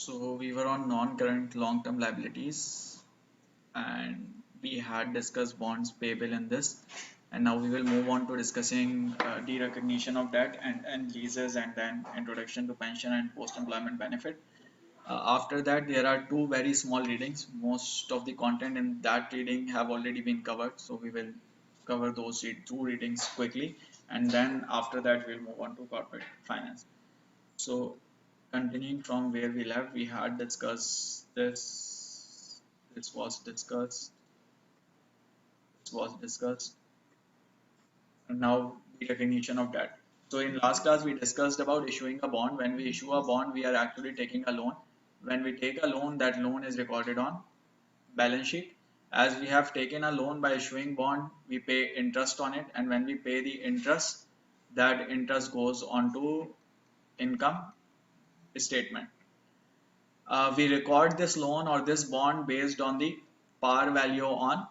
So we were on non-current long-term liabilities and we had discussed bonds payable in this, and now we will move on to discussing derecognition of debt and leases, and then introduction to pension and post-employment benefit. After that, there are two very small readings. Most of the content in that reading have already been covered, so we will cover those two readings quickly, and then after that we'll move on to corporate finance. So continuing from where we left, we had discussed this. This was discussed. This was discussed. And now the recognition of debt. So in last class, we discussed about issuing a bond. When we issue a bond, we are actually taking a loan. When we take a loan, that loan is recorded on balance sheet. As we have taken a loan by issuing bond, we pay interest on it, and when we pay the interest, that interest goes onto income statement. We record this loan or this bond based on the par value on,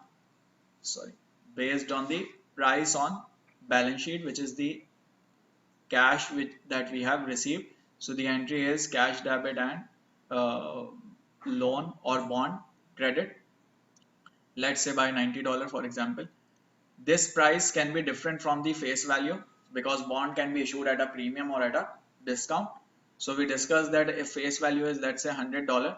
sorry, based on the price on balance sheet, which is the cash that we have received. So the entry is cash debit and uh, loan or bond credit, let's say by $90 for example. This price can be different from the face value because bond can be issued at a premium or at a discount. So we discussed that if face value is, let's say, $100,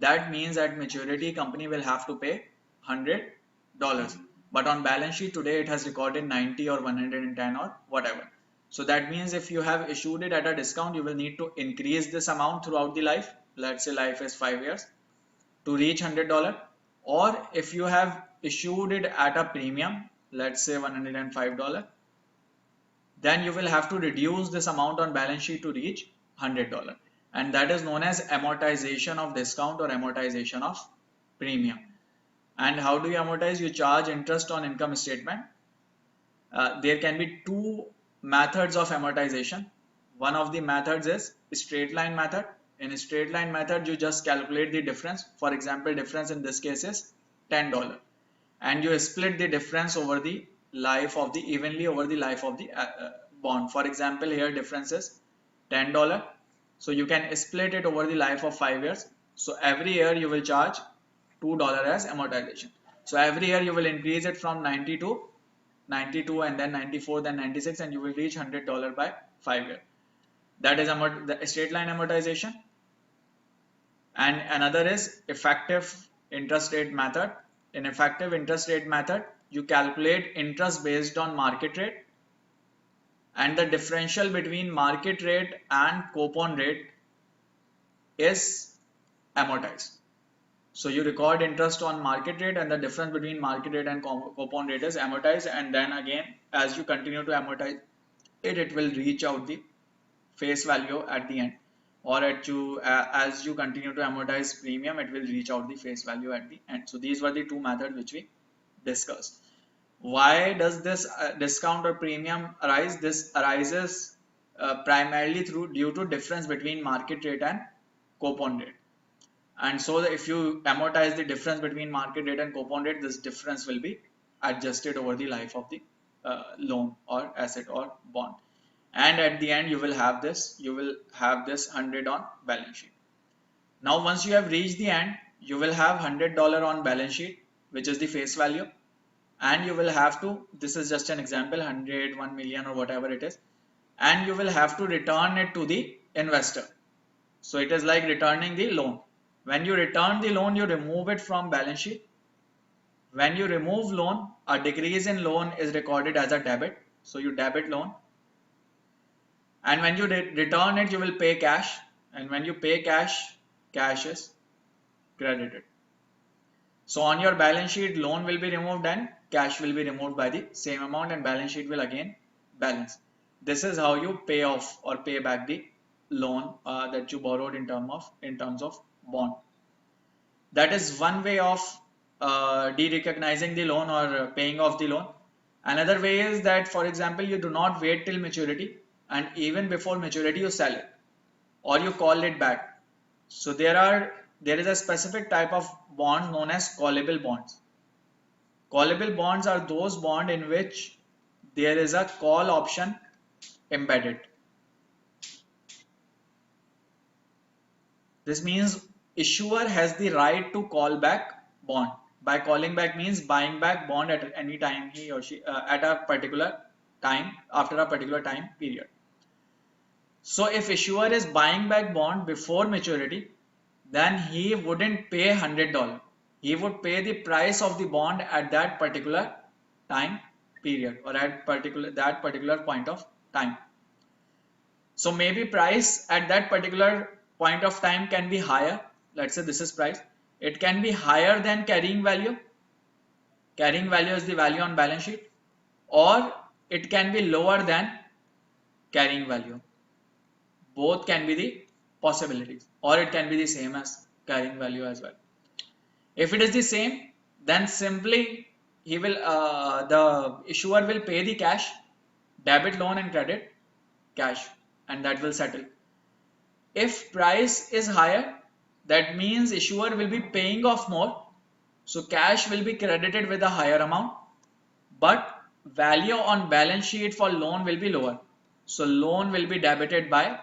that means at maturity company will have to pay $100, but on balance sheet today it has recorded 90 or 110 or whatever. So that means if you have issued it at a discount, you will need to increase this amount throughout the life. Let's say life is 5 years to reach $100. Or if you have issued it at a premium, let's say $105, then you will have to reduce this amount on balance sheet to reach $100, and that is known as amortization of discount or amortization of premium. And how do you amortize? You charge interest on income statement. There can be two methods of amortization. One of the methods is straight line method. In a straight line method, you just calculate the difference. For example, difference in this case is $10, and you split the difference over the life of the evenly over the life of the bond. For example, here difference is $10, so you can split it over the life of 5 years. So every year you will charge $2 as amortization. So every year you will increase it from 90 to 92 and then 94, then 96, and you will reach $100 by 5 years. That is the straight line amortization. And another is effective interest rate method. In effective interest rate method, you calculate interest based on market rate, and the differential between market rate and coupon rate is amortized. So you record interest on market rate, and the difference between market rate and coupon rate is amortized, and then again as you continue to amortize it, it will reach out the face value at the end, or as you continue to amortize premium, it will reach out the face value at the end. So these were the two methods which we discussed. Why does this discount or premium arise? This arises primarily due to difference between market rate and coupon rate. And so if you amortize the difference between market rate and coupon rate, this difference will be adjusted over the life of the loan or asset or bond. And at the end you will have this 100 on balance sheet. Now once you have reached the end, you will have $100 on balance sheet, which is the face value, and you will have to, this is just an example, 100, 1 million or whatever it is, and you will have to return it to the investor. So it is like returning the loan. When you return the loan, you remove it from balance sheet. When you remove loan, a decrease in loan is recorded as a debit, so you debit loan. And when you return it, you will pay cash, and when you pay cash, cash is credited. So on your balance sheet, loan will be removed and cash will be removed by the same amount, and balance sheet will again balance. This is how you pay off or pay back the loan that you borrowed in terms of bond. That is one way of de-recognizing the loan or paying off the loan. Another way is that, for example, you do not wait till maturity, and even before maturity you sell it or you call it back. So there is a specific type of bond known as callable bonds. Callable bonds are those bonds in which there is a call option embedded. This means issuer has the right to call back bond. By calling back means buying back bond at any time he or she at a particular time after a particular time period. So if issuer is buying back bond before maturity, then he wouldn't pay $100. He would pay the price of the bond at that particular time period or at that particular point of time. So maybe price at that particular point of time can be higher. Let's say this is price. It can be higher than carrying value. Carrying value is the value on balance sheet, or it can be lower than carrying value. Both can be the possibilities, or it can be the same as carrying value as well. If it is the same, then simply the issuer will pay the cash, debit loan and credit cash, and that will settle. If price is higher, that means issuer will be paying off more, so cash will be credited with a higher amount, but value on balance sheet for loan will be lower, so loan will be debited by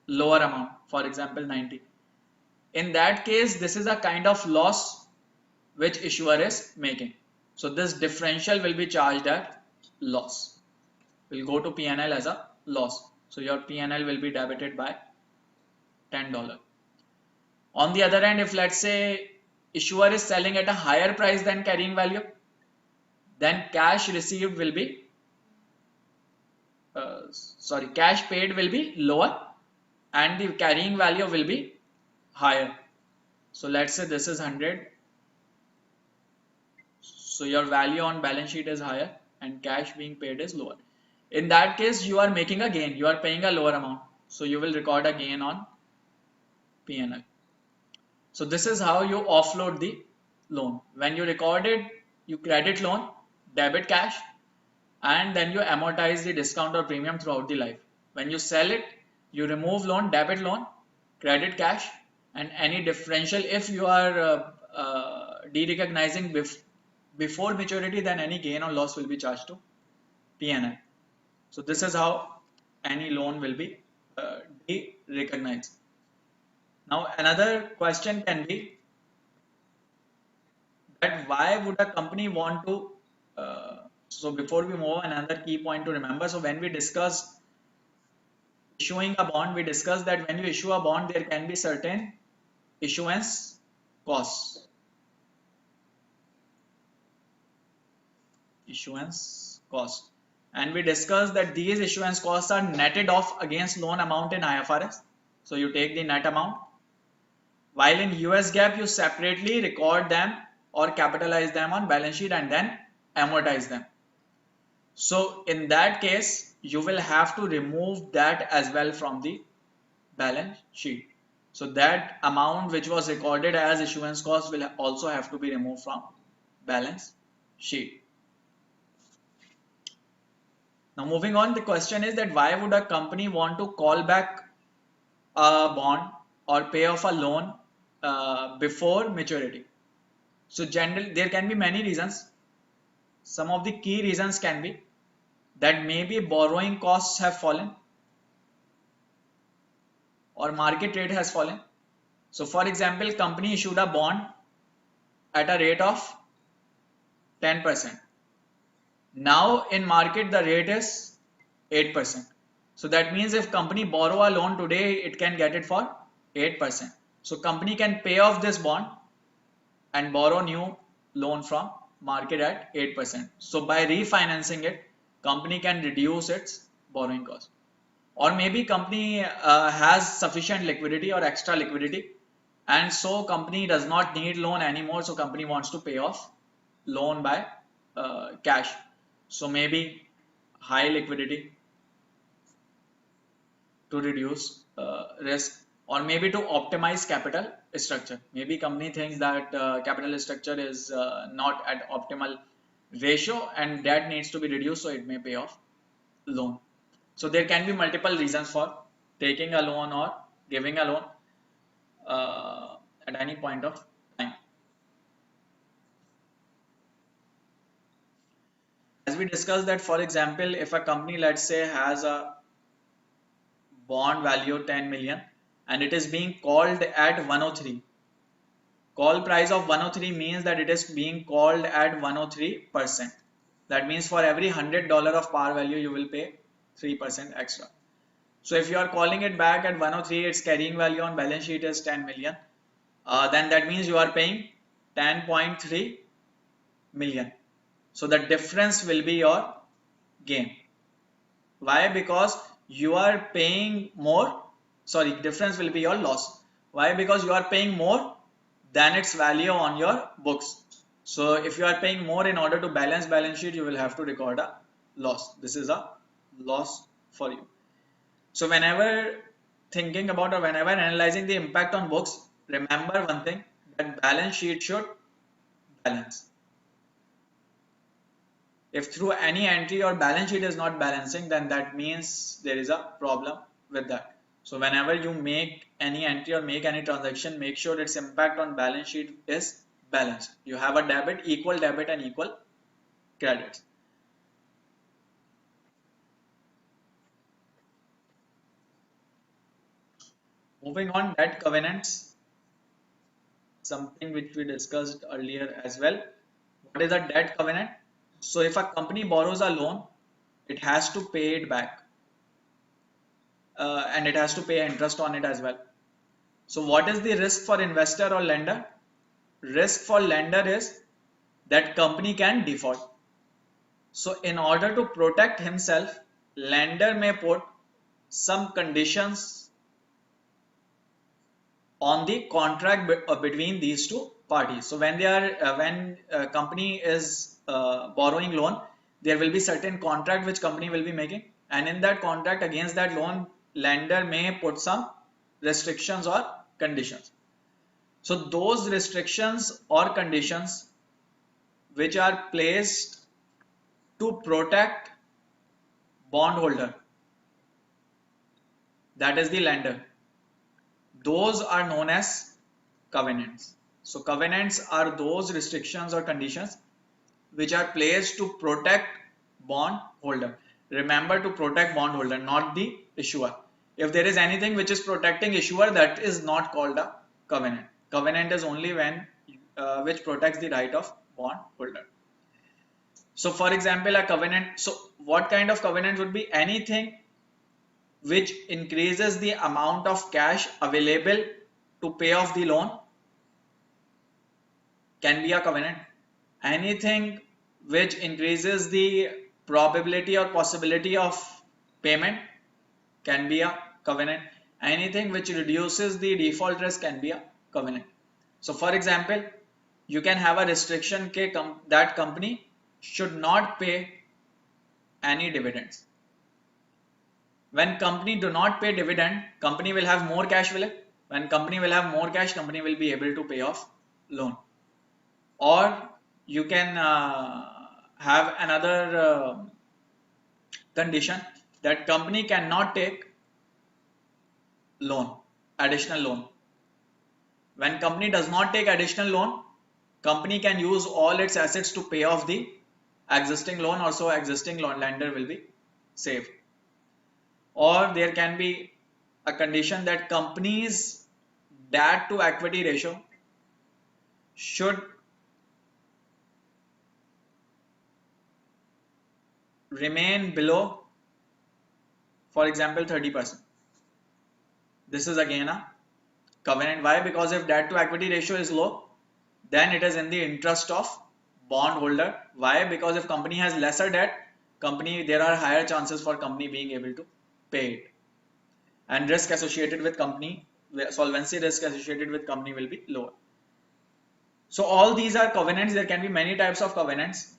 lower amount, for example 90. In that case, this is a kind of loss which issuer is making. So this differential will be charged at loss. Will go to P&L as a loss. So your P&L will be debited by $10. On the other hand, if let's say issuer is selling at a higher price than carrying value, then cash received will be cash paid will be lower and the carrying value will be higher. So let's say this is 100. So your value on balance sheet is higher and cash being paid is lower. In that case, you are making a gain. You are paying a lower amount. So you will record a gain on P&L. So this is how you offload the loan. When you record it, you credit loan, debit cash, and then you amortize the discount or premium throughout the life. When you sell it, you remove loan, debit loan, credit cash, and any differential. If you are de-recognizing before maturity, then any gain or loss will be charged to P&L. So this is how any loan will be de-recognized. Now another question can be that why would a company want to so before we move on, another key point to remember. So when we discuss issuing a bond, we discussed that when you issue a bond, there can be certain issuance costs. Issuance cost. And we discussed that these issuance costs are netted off against loan amount in IFRS. So you take the net amount. While in US GAAP, you separately record them or capitalize them on balance sheet and then amortize them. So in that case, you will have to remove that as well from the balance sheet. So that amount which was recorded as issuance cost will also have to be removed from balance sheet. Now moving on, the question is that why would a company want to call back a bond or pay off a loan before maturity? So generally there can be many reasons. Some of the key reasons can be that maybe borrowing costs have fallen or market rate has fallen. So for example, company issued a bond at a rate of 10%. Now in market the rate is 8%. So that means if company borrow a loan today, it can get it for 8%. So company can pay off this bond and borrow new loan from market at 8%. So by refinancing it, company can reduce its borrowing cost. Or maybe company has sufficient liquidity or extra liquidity, and so company does not need loan anymore, so company wants to pay off loan by cash. So maybe high liquidity to reduce risk, or maybe to optimize capital structure. Maybe company thinks that capital structure is not at optimal ratio and that needs to be reduced, so it may pay off loan. So there can be multiple reasons for taking a loan or giving a loan at any point of time. As we discussed that, for example, if a company, let's say, has a bond value 10 million and it is being called at 103. Call price of 103 means that it is being called at 103%. That means for every $100 of par value, you will pay 3% extra. So if you are calling it back at 103, its carrying value on balance sheet is 10 million. Then that means you are paying 10.3 million. So the difference will be your gain. Why? Because you are paying more. Sorry, difference will be your loss. Why? Because you are paying more than its value on your books. So if you are paying more in order to balance sheet, you will have to record a loss. This is a loss for you. So whenever thinking about or whenever analyzing the impact on books, remember one thing, that balance sheet should balance. If through any entry your balance sheet is not balancing, then that means there is a problem with that. So whenever you make any entry or make any transaction, make sure its impact on balance sheet is balanced. You have a equal debit and equal credits. Moving on, debt covenants, something which we discussed earlier as well. What is a debt covenant? So if a company borrows a loan, it has to pay it back, and it has to pay interest on it as well. So what is the risk for investor or lender? Risk for lender is that company can default. So in order to protect himself, lender may put some conditions on the contract between these two parties. So when when company is borrowing loan, there will be certain contract which company will be making, and in that contract against that loan, lender may put some restrictions or conditions. So those restrictions or conditions which are placed to protect bondholder, that is the lender, those are known as covenants. So covenants are those restrictions or conditions which are placed to protect bondholder. Remember, to protect bondholder, not the issuer. If there is anything which is protecting issuer, that is not called a covenant. Covenant is only when which protects the right of bondholder. So for example, a covenant, so what kind of covenant would be? Anything which increases the amount of cash available to pay off the loan can be a covenant. Anything which increases the probability or possibility of payment can be a covenant. Anything which reduces the default risk can be a covenant. So for example, you can have a restriction that company should not pay any dividends. When company do not pay dividend, company will have more cash, will it? When company will have more cash, company will be able to pay off loan. Or you can have another condition, that company cannot take loan, additional loan. When company does not take additional loan, company can use all its assets to pay off the existing loan, also existing loan lender will be saved. Or there can be a condition that company's debt to equity ratio should remain below, for example, 30%. This is again a covenant. Why? Because if debt to equity ratio is low, then it is in the interest of bondholder. Why? Because if company has lesser debt, there are higher chances for company being able to pay it, and risk associated with company, solvency risk associated with company will be lower. So all these are covenants. There can be many types of covenants.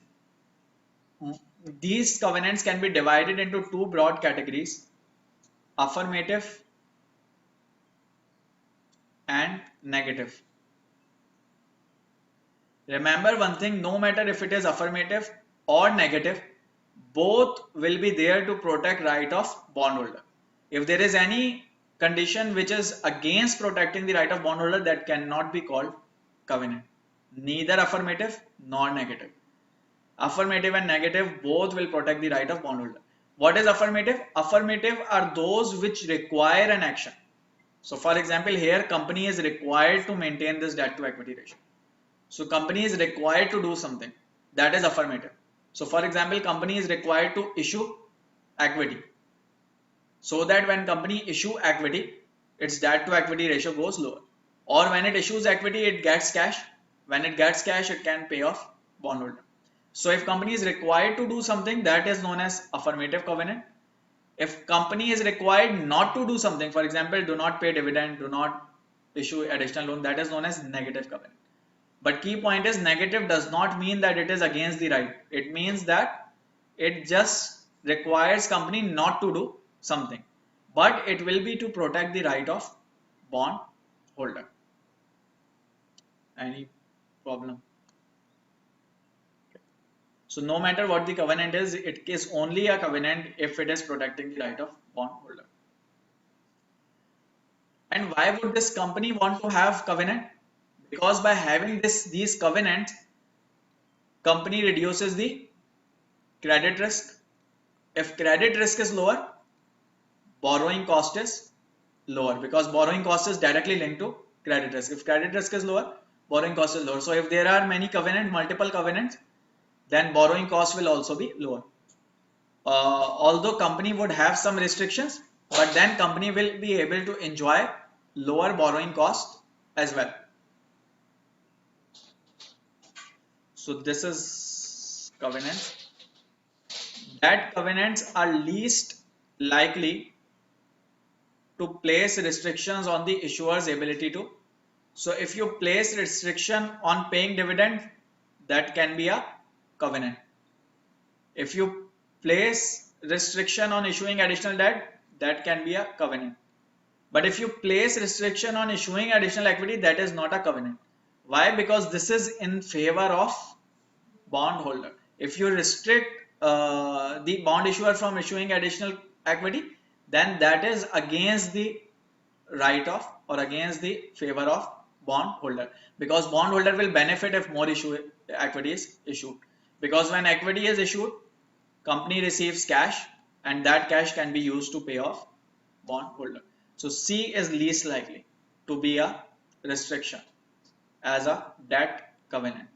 These covenants can be divided into two broad categories: affirmative and negative. Remember one thing, no matter if it is affirmative or negative, both will be there to protect right of bondholder. If there is any condition which is against protecting the right of bondholder, that cannot be called covenant. Neither affirmative nor negative. Affirmative and negative both will protect the right of bondholder. What is affirmative? Affirmative are those which require an action. So for example, here company is required to maintain this debt to equity ratio. So company is required to do something, that is affirmative. So for example, company is required to issue equity, so that when company issue equity, its debt to equity ratio goes lower. Or when it issues equity, it gets cash. When it gets cash, it can pay off bondholder. So if company is required to do something, that is known as affirmative covenant. If company is required not to do something, for example, do not pay dividend, do not issue additional loan, that is known as negative covenant. But key point is, negative does not mean that it is against the right. It means that it just requires company not to do something, but it will be to protect the right of bond holder. Any problem? So no matter what the covenant is, it is only a covenant if it is protecting the right of bond holder. And why would this company want to have covenant? Because by having these covenants, company reduces the credit risk. If credit risk is lower, borrowing cost is lower, because borrowing cost is directly linked to credit risk. If credit risk is lower, borrowing cost is lower. So if there are multiple covenants, then borrowing cost will also be lower. Although company would have some restrictions, but then company will be able to enjoy lower borrowing cost as well. So this is covenants. That covenants are least likely to place restrictions on the issuer's ability to. So if you place restriction on paying dividend, that can be a covenant. If you place restriction on issuing additional debt, that can be a covenant. But if you place restriction on issuing additional equity, that is not a covenant. Why? Because this is in favor of bondholder. If you restrict the bond issuer from issuing additional equity, then that is against the right of, or against the favor of bondholder, because bondholder will benefit if more equity is issued, because when equity is issued, company receives cash, and that cash can be used to pay off bondholder. So C is least likely to be a restriction as a debt covenant.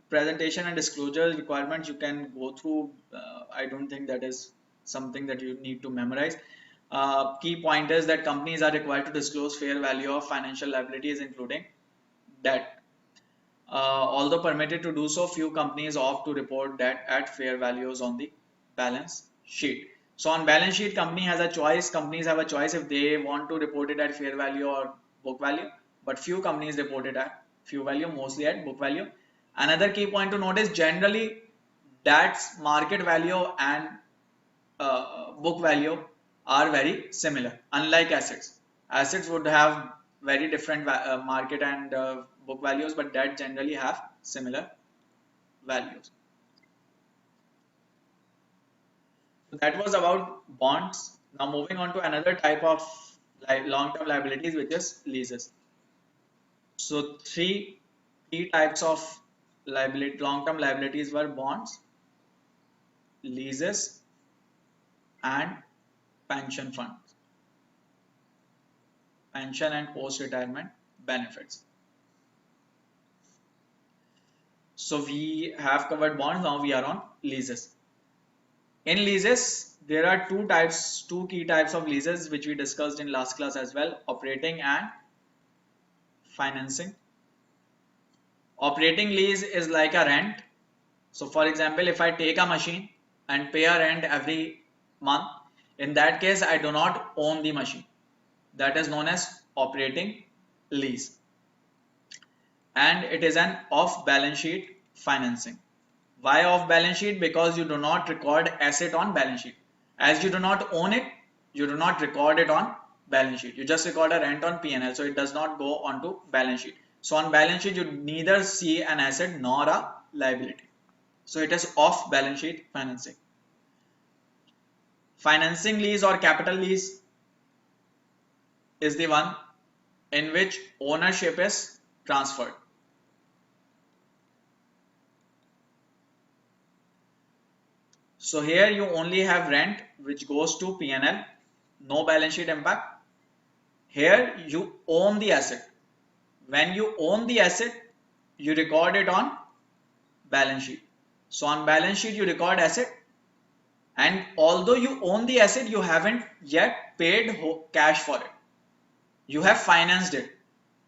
Presentation and disclosure requirements you can go through. I don't think that is something that you need to memorize. Key point is that companies are required to disclose fair value of financial liabilities, including debt. Although permitted to do so, few companies opt to report debt at fair values on the balance sheet. So on balance sheet, company has a choice. Companies have a choice if they want to report it at fair value or book value. But few companies report it at fair value, mostly at book value. Another key point to note is, generally debt's market value and book value are very similar, unlike assets. Assets would have very different market and book values, but debt generally have similar values. So that was about bonds. Now moving on to another type of long-term liabilities, which is leases. So three key types of long-term liabilities were bonds, leases, and pension funds, pension and post-retirement benefits. So we have covered bonds, now we are on leases. In leases, there are two key types of leases, which we discussed in last class as well: operating and financing. Operating lease is like a rent. So for example, if I take a machine and pay a rent every month, in that case I do not own the machine. That is known as operating lease. And it is an off balance sheet financing. Why off balance sheet? Because you do not record asset on balance sheet. As you do not own it, you do not record it on balance sheet. You just record a rent on P&L, so it does not go onto balance sheet. So on balance sheet, you neither see an asset nor a liability. So it is off balance sheet financing. Financing lease or capital lease is the one in which ownership is transferred. So here you only have rent which goes to P&L, no balance sheet impact. Here you own the asset. When you own the asset, you record it on balance sheet. So on balance sheet you record asset, and although you own the asset, you haven't yet paid cash for it. You have financed it,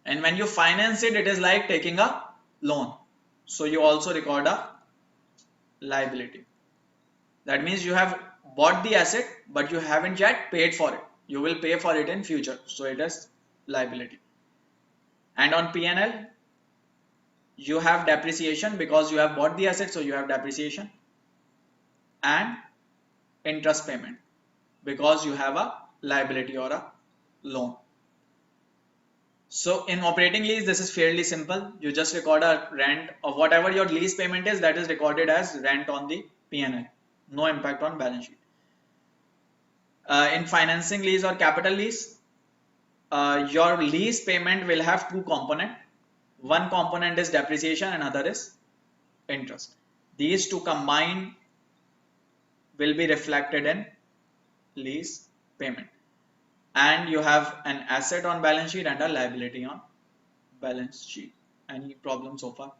and when you finance it, it is like taking a loan. So you also record a liability. That means you have bought the asset, but you haven't yet paid for it. You will pay for it in future. So it is liability. And on P&L, you have depreciation because you have bought the asset, so you have depreciation, and interest payment because you have a liability or a loan. So in operating lease, this is fairly simple. You just record a rent of whatever your lease payment is, that is recorded as rent on the P&L. No impact on balance sheet. In financing lease or capital lease, your lease payment will have two components. One component is depreciation and another is interest. These two combined will be reflected in lease payment. And you have an asset on balance sheet and a liability on balance sheet. Any problem so far?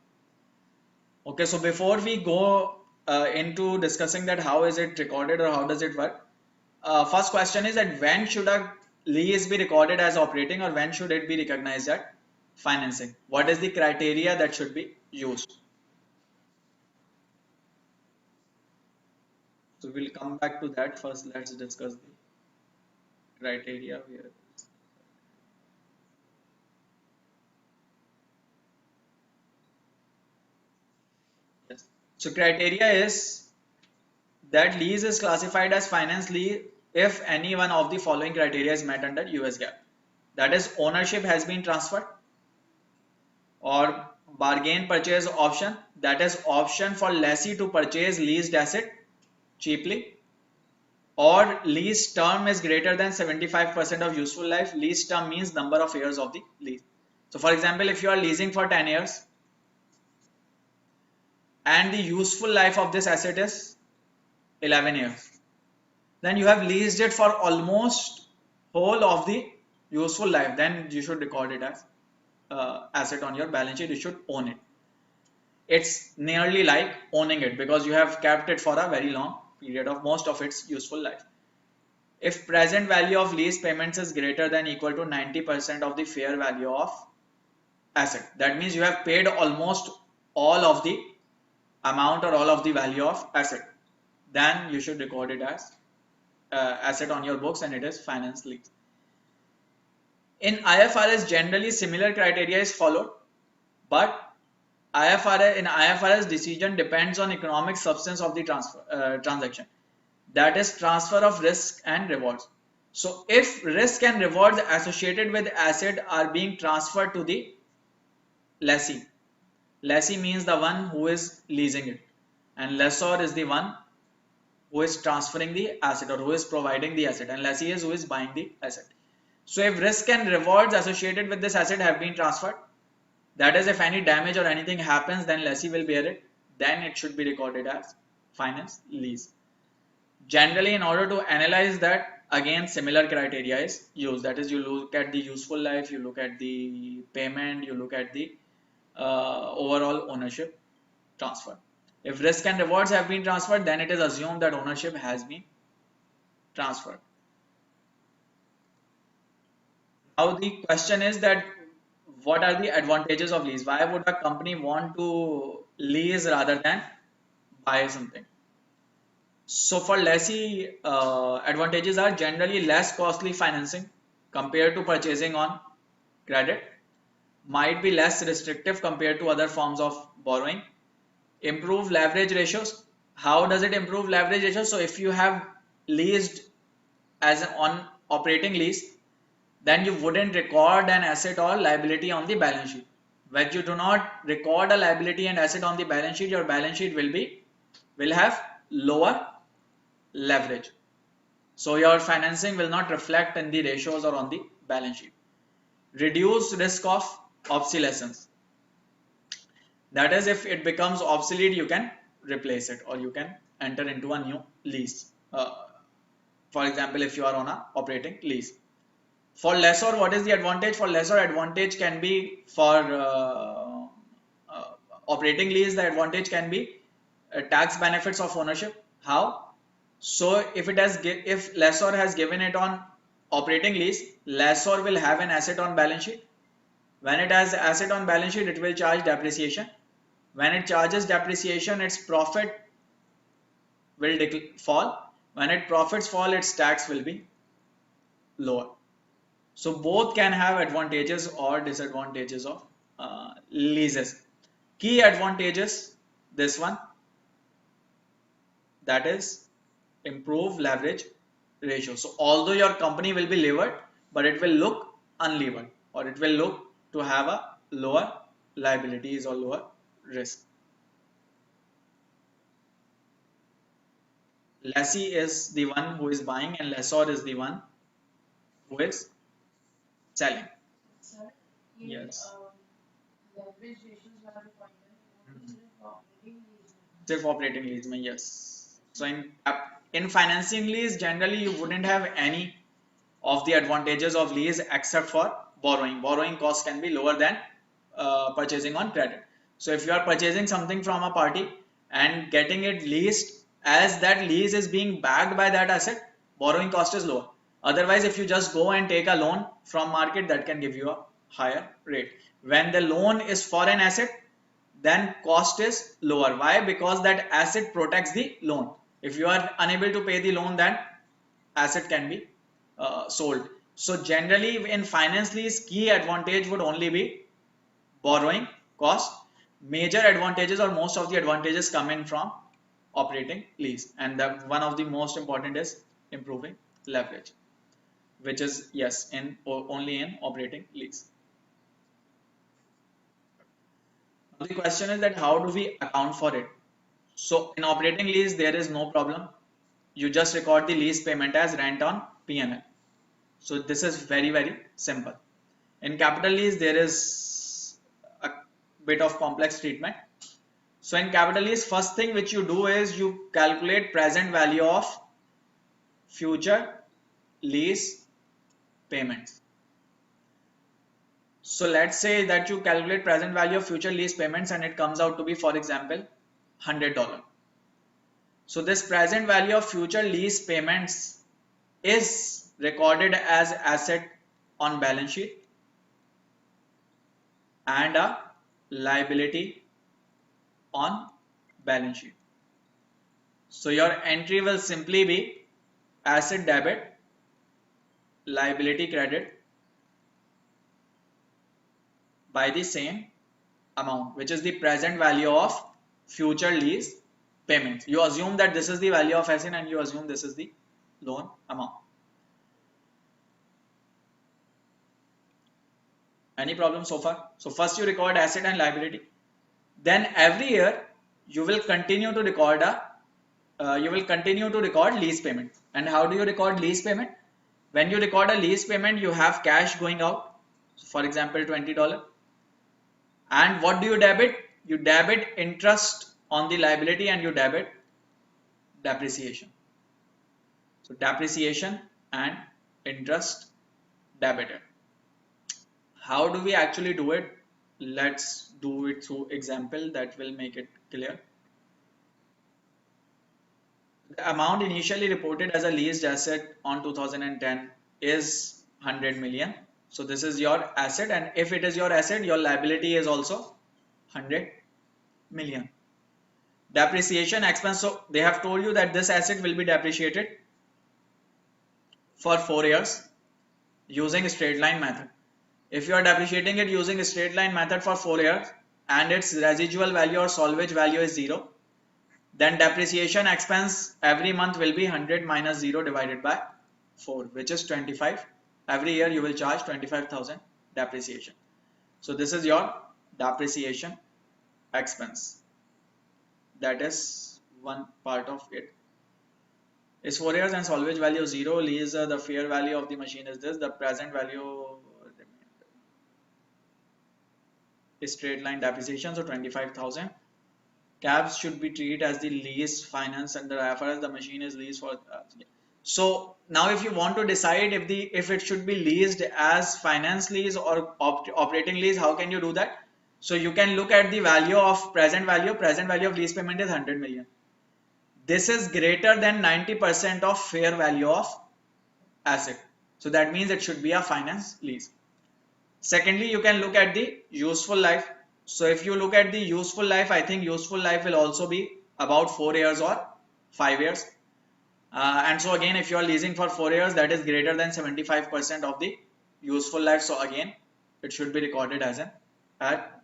Okay, so before we go into discussing that how is it recorded or how does it work, first question is that when should a lease be recorded as operating or when should it be recognized as financing? What is the criteria that should be used? So we'll come back to that. First, let's discuss the criteria here. Yes. So criteria is that lease is classified as finance lease if any one of the following criteria is met under US GAAP. That is, ownership has been transferred, or bargain purchase option, that is option for lessee to purchase leased asset cheaply, or lease term is greater than 75% of useful life. Lease term means number of years of the lease. So for example, if you are leasing for 10 years and the useful life of this asset is 11 years, then you have leased it for almost whole of the useful life, then you should record it as asset on your balance sheet. You should own it. It's nearly like owning it because you have kept it for a very long period of most of its useful life. If present value of lease payments is greater than equal to 90% of the fair value of asset, that means you have paid almost all of the amount or all of the value of asset, then you should record it as asset on your books and it is finance lease. In IFRS, generally similar criteria is followed, but IFRS decision depends on economic substance of the transaction. That is transfer of risk and rewards. So if risk and rewards associated with asset are being transferred to the lessee, lessee means the one who is leasing it, and lessor is the one who is transferring the asset or who is providing the asset, and lessee is who is buying the asset. So if risk and rewards associated with this asset have been transferred, that is, if any damage or anything happens, then lessee will bear it, then it should be recorded as finance lease. Generally, in order to analyze that, again similar criteria is used. That is, you look at the useful life, you look at the payment, you look at the overall ownership transfer. If risk and rewards have been transferred, then it is assumed that ownership has been transferred. Now the question is that what are the advantages of lease? Why would a company want to lease rather than buy something? So for lessee, advantages are generally less costly financing compared to purchasing on credit, might be less restrictive compared to other forms of borrowing, improve leverage ratios. How does it improve leverage ratios? So if you have leased as on operating lease, then you wouldn't record an asset or liability on the balance sheet. When you do not record a liability and asset on the balance sheet, your balance sheet will have lower leverage. So your financing will not reflect in the ratios or on the balance sheet. Reduce risk of obsolescence. That is, if it becomes obsolete, you can replace it or you can enter into a new lease. For example, if you are on a operating lease. For lessor, what is the advantage? For lessor, advantage can be for uh, operating lease. The advantage can be tax benefits of ownership. How? So if lessor has given it on operating lease, lessor will have an asset on balance sheet. When it has asset on balance sheet, it will charge depreciation. When it charges depreciation, its profit will fall. When its profits fall, its tax will be lower. So both can have advantages or disadvantages of leases. Key advantages, this one, that is improve leverage ratio. So although your company will be levered, but it will look unlevered, or it will look to have a lower liabilities or lower risk. Lessee is the one who is buying and lessor is the one who is selling. Yes. सिर्फ operating lease में, yes. So in financing lease, generally you wouldn't have any of the advantages of lease except for borrowing. Borrowing cost can be lower than purchasing on credit. So if you are purchasing something from a party and getting it leased, as that lease is being backed by that asset, borrowing cost is lower. Otherwise, if you just go and take a loan from market, that can give you a higher rate. When the loan is for an asset, then cost is lower. Why? Because that asset protects the loan. If you are unable to pay the loan, then asset can be sold. So generally in finance lease, key advantage would only be borrowing cost. Major advantages or most of the advantages come in from operating lease, and one of the most important is improving leverage, which is yes in only in operating lease. Now the question is that how do we account for it? So in operating lease there is no problem. You just record the lease payment as rent on P&L. So this is very simple. In capital lease there is a bit of complex treatment. So in capital lease, first thing which you do is you calculate present value of future lease payments. So let's say that you calculate present value of future lease payments and it comes out to be, for example, $100. So this present value of future lease payments is recorded as asset on balance sheet and a liability on balance sheet. So your entry will simply be asset debit, liability credit by the same amount, which is the present value of future lease payments. You assume that this is the value of asset and you assume this is the loan amount. Any problem so far? So first you record asset and liability. Then every year you will continue to record lease payment. And how do you record lease payment? When you record a lease payment, you have cash going out. So for example, $20. And what do you debit? You debit interest on the liability and you debit depreciation. So depreciation and interest debited. How do we actually do it? Let's do it through example that will make it clear. The amount initially reported as a leased asset on 2010 is 100 million. So this is your asset, and if it is your asset, your liability is also 100 million. Depreciation expense. So they have told you that this asset will be depreciated for 4 years using straight line method. If you are depreciating it using a straight line method for 4 years and its residual value or salvage value is 0, then depreciation expense every month will be 100 minus 0 divided by 4, which is 25. Every year you will charge 25,000 depreciation. So this is your depreciation expense. That is one part of it. Is 4 years and salvage value 0. Lease the fair value of the machine is this. The present value is straight line depreciation, so 25,000. Cabs should be treated as the lease finance under IFRS. The machine is leased for. So now, if you want to decide if it should be leased as finance lease or operating lease, how can you do that? So you can look at the value of present value. Present value of lease payment is 100 million. This is greater than 90% of fair value of asset. So that means it should be a finance lease. Secondly, you can look at the useful life. So if you look at the useful life, I think useful life will also be about 4 years or 5 years. And so again, if you are leasing for 4 years, that is greater than 75% of the useful life. So again, it should be recorded as a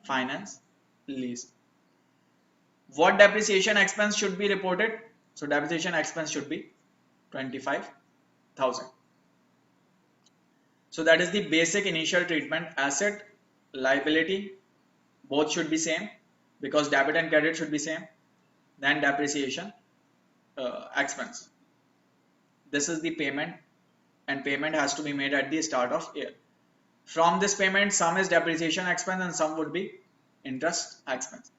finance lease. What depreciation expense should be reported? So depreciation expense should be 25,000. So that is the basic initial treatment. Asset, liability, both should be same because debit and credit should be same. Then depreciation expense. This is the payment, and payment has to be made at the start of year. From this payment, some is depreciation expense and some would be interest expense.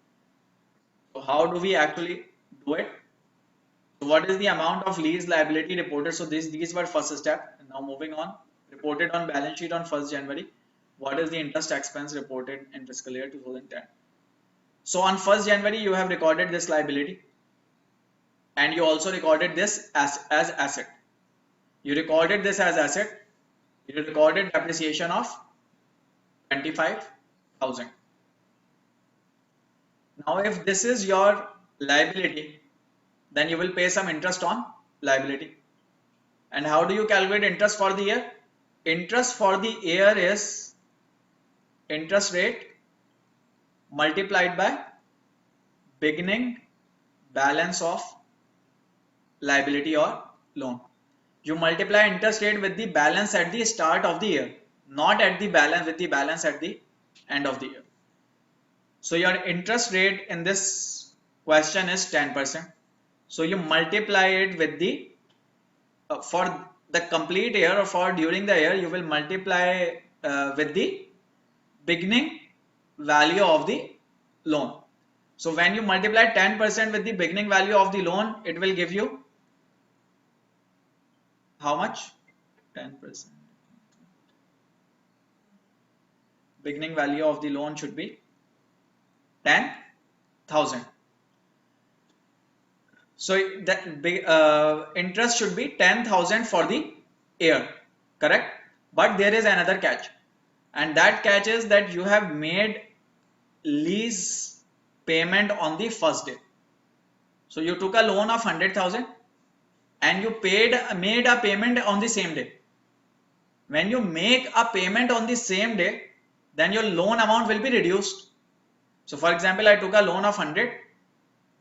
So how do we actually do it? So what is the amount of lease liability reported? So these were first step. Now moving on, reported on balance sheet on 1st January. What is the interest expense reported in fiscal year 2010? So on 1st January, you have recorded this liability and you also recorded this as asset. You recorded this as asset. You recorded depreciation of 25,000. Now if this is your liability, then you will pay some interest on liability. And how do you calculate interest for the year? Interest for the year is interest rate multiplied by beginning balance of liability or loan. You multiply interest rate with the balance at the start of the year, not at the balance with the balance at the end of the year. So your interest rate in this question is 10%. So you multiply it with the for the complete year or for during the year, you will multiply with the beginning value of the loan. So when you multiply 10% with the beginning value of the loan, it will give you how much? 10%. Beginning value of the loan should be 10,000. So that interest should be 10,000 for the year, correct? But there is another catch, and that catch is that you have made lease payment on the first day. So you took a loan of 100,000 and you made a payment on the same day. When you make a payment on the same day, then your loan amount will be reduced. So for example, I took a loan of 100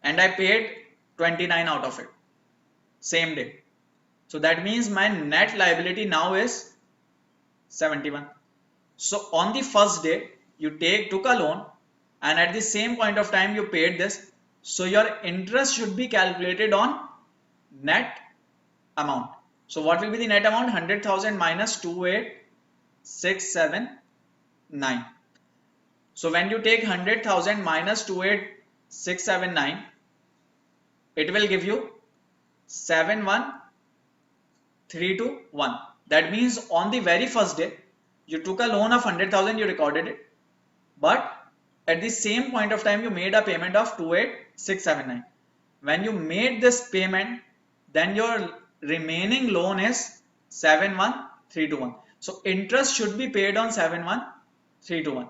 and I paid 29 out of it same day. So that means my net liability now is 71. So on the first day you took a loan and at the same point of time you paid this. So your interest should be calculated on net amount. So what will be the net amount? 100,000 minus 28,679. So when you take 100,000 minus 28,679, it will give you 71,321. That means on the very first day, you took a loan of 100,000, you recorded it. But at the same point of time, you made a payment of 28,679. When you made this payment, then your remaining loan is 71,321. So interest should be paid on 71,321.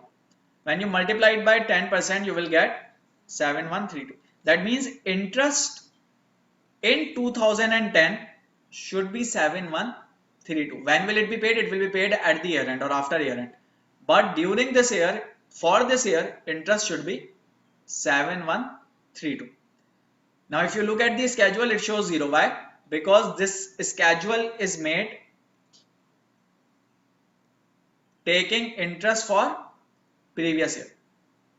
When you multiply it by 10%, you will get 7132. That means interest in 2010 should be 7132. When will it be paid? It will be paid at the year end or after year end. But during this year, for this year, interest should be 7132. Now if you look at the schedule, it shows 0. Why? Because this schedule is made taking interest for previous year.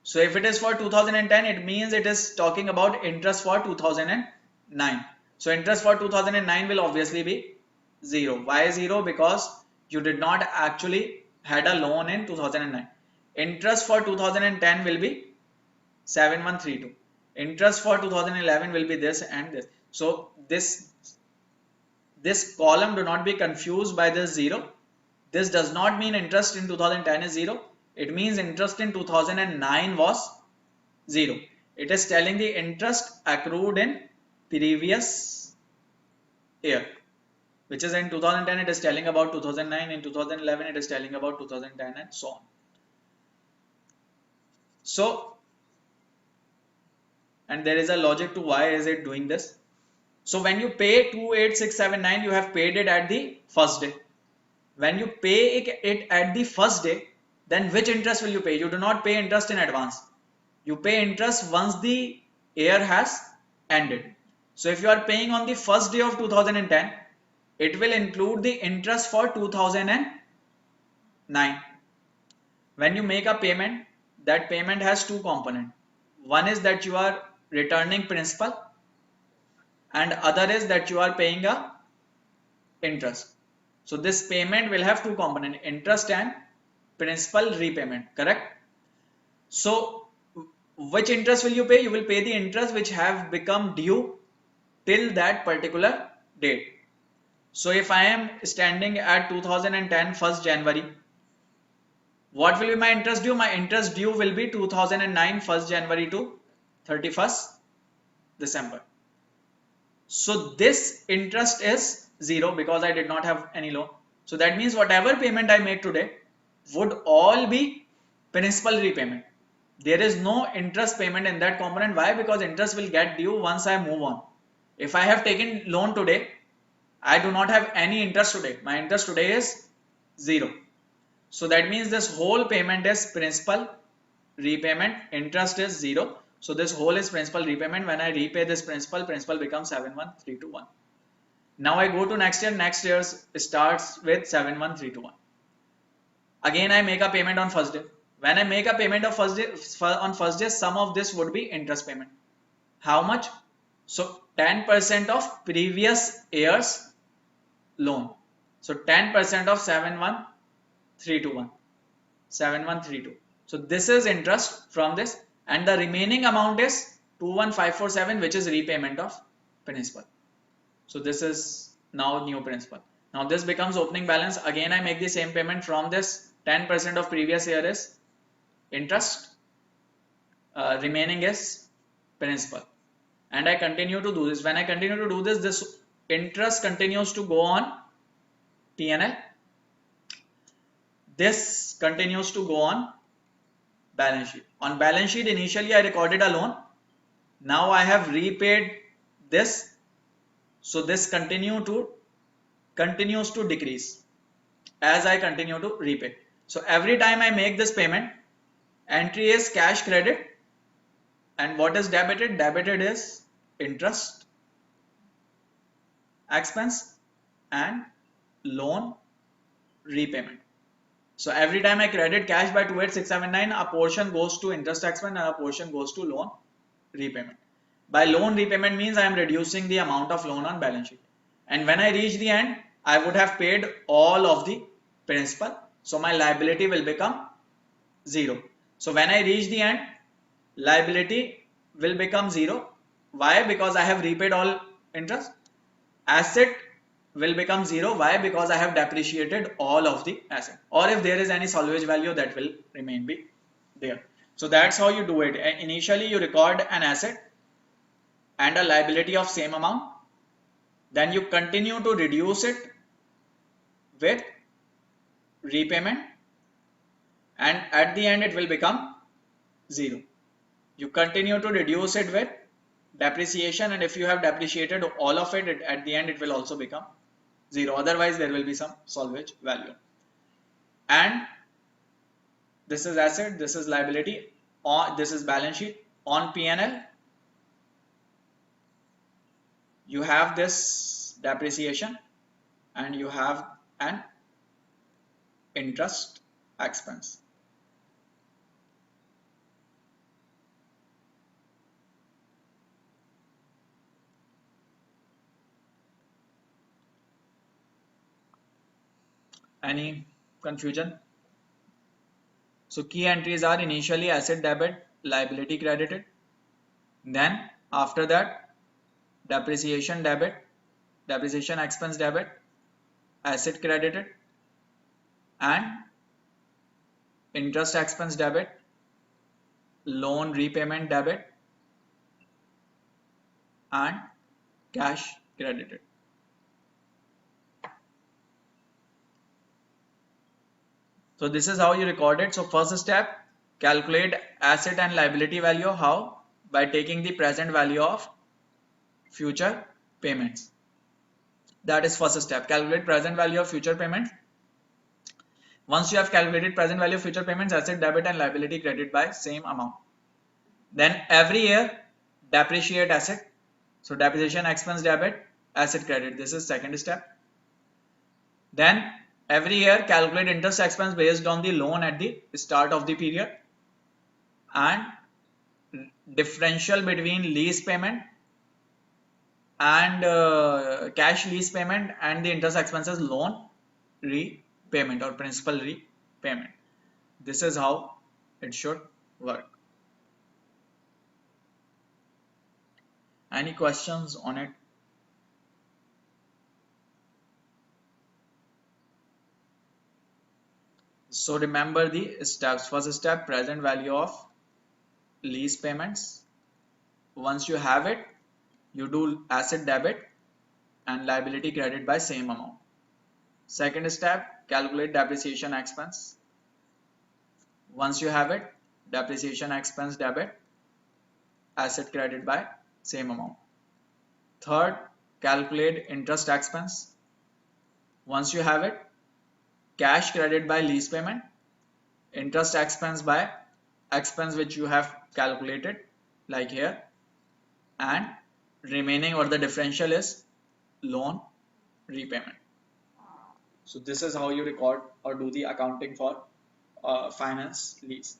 So if it is for 2010, it means it is talking about interest for 2009. So interest for 2009 will obviously be 0. Why 0? Because you did not actually had a loan in 2009. Interest for 2010 will be 7132. Interest for 2011 will be this and this. So this column do not be confused by this 0. This does not mean interest in 2010 is 0. It means interest in 2009 was 0. It is telling the interest accrued in previous year, which is in 2010 it is telling about 2009, in 2011 it is telling about 2010, and so on. So, and there is a logic to why is it doing this. So when you pay 28679, you have paid it at the first day. When you pay it at the first day, then which interest will you pay? You do not pay interest in advance. You pay interest once the year has ended. So if you are paying on the first day of 2010, it will include the interest for 2009. When you make a payment, that payment has two components. One is that you are returning principal, and other is that you are paying a interest. So this payment will have two components, interest and principal repayment, correct? So which interest will you pay? You will pay the interest which have become due till that particular date. So if I am standing at 2010 1st January, what will be my interest due? My interest due will be 2009 1st January to 31st December. So this interest is 0 because I did not have any loan. So that means whatever payment I make today would all be principal repayment. There is no interest payment in that component. Why? Because interest will get due once I move on. If I have taken loan today, I do not have any interest today. My interest today is 0. So that means this whole payment is principal repayment, interest is 0. So this whole is principal repayment. When I repay this principal becomes 71321. Now I go to next year starts with 71321. Again I make a payment on first day. When I make a payment on first day, some of this would be interest payment. How much? So 10% of previous year's loan. So 10% of 71321. 7132. So this is interest from this, and the remaining amount is 21547, which is repayment of principal. So this is now new principal. Now this becomes opening balance. Again I make the same payment from this. 10% of previous year is interest, remaining is principal, and I continue to do this. When I continue to do this, this interest continues to go on P&L. This continues to go on balance sheet. On balance sheet, initially I recorded a loan. Now I have repaid this. So this continues to decrease as I continue to repay. So every time I make this payment, entry is cash credit, and what is debited? Debited is interest expense and loan repayment. So every time I credit cash by 28679, a portion goes to interest expense and a portion goes to loan repayment. By loan repayment means I am reducing the amount of loan on balance sheet. And when I reach the end, I would have paid all of the principal. So my liability will become 0. So when I reach the end, liability will become 0. Why? Because I have repaid all interest. Asset will become 0. Why? Because I have depreciated all of the asset. Or if there is any salvage value, that will remain be there. So that's how you do it. Initially you record an asset and a liability of same amount. Then you continue to reduce it with repayment, and at the end it will become 0. You continue to reduce it with depreciation, and if you have depreciated all of it, at the end it will also become 0. Otherwise there will be some salvage value. And this is asset, this is liability, this is balance sheet. On P&L you have this depreciation and you have an interest expense. Any confusion? So key entries are initially asset debit, liability credited. Then after that, depreciation debit, depreciation expense debit, asset credited, and interest expense debit, loan repayment debit, and cash credited. So this is how you record it. So first step, calculate asset and liability value. How? By taking the present value of future payments. That is first step. Calculate present value of future payments. Once you have calculated present value of future payments, asset debit and liability credit by same amount. Then every year depreciate asset. So depreciation expense debit, asset credit. This is second step. Then every year calculate interest expense based on the loan at the start of the period, and differential between lease payment and cash lease payment and the interest expenses loan repayment or principal repayment. This is how it should work. Any questions on it? So remember the steps. First step, present value of lease payments. Once you have it, you do asset debit and liability credit by same amount. Second step, calculate depreciation expense. Once you have it, depreciation expense debit, asset credit by same amount. Third, calculate interest expense. Once you have it, cash credit by lease payment, interest expense by expense which you have calculated like here, and remaining or the differential is loan repayment. So this is how you record or do the accounting for finance lease.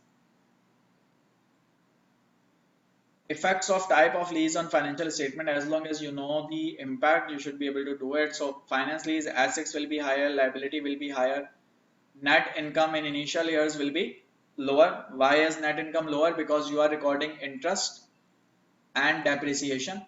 Effects of type of lease on financial statement. As long as you know the impact, you should be able to do it. So finance lease, assets will be higher, liability will be higher, net income in initial years will be lower. Why is net income lower? Because you are recording interest and depreciation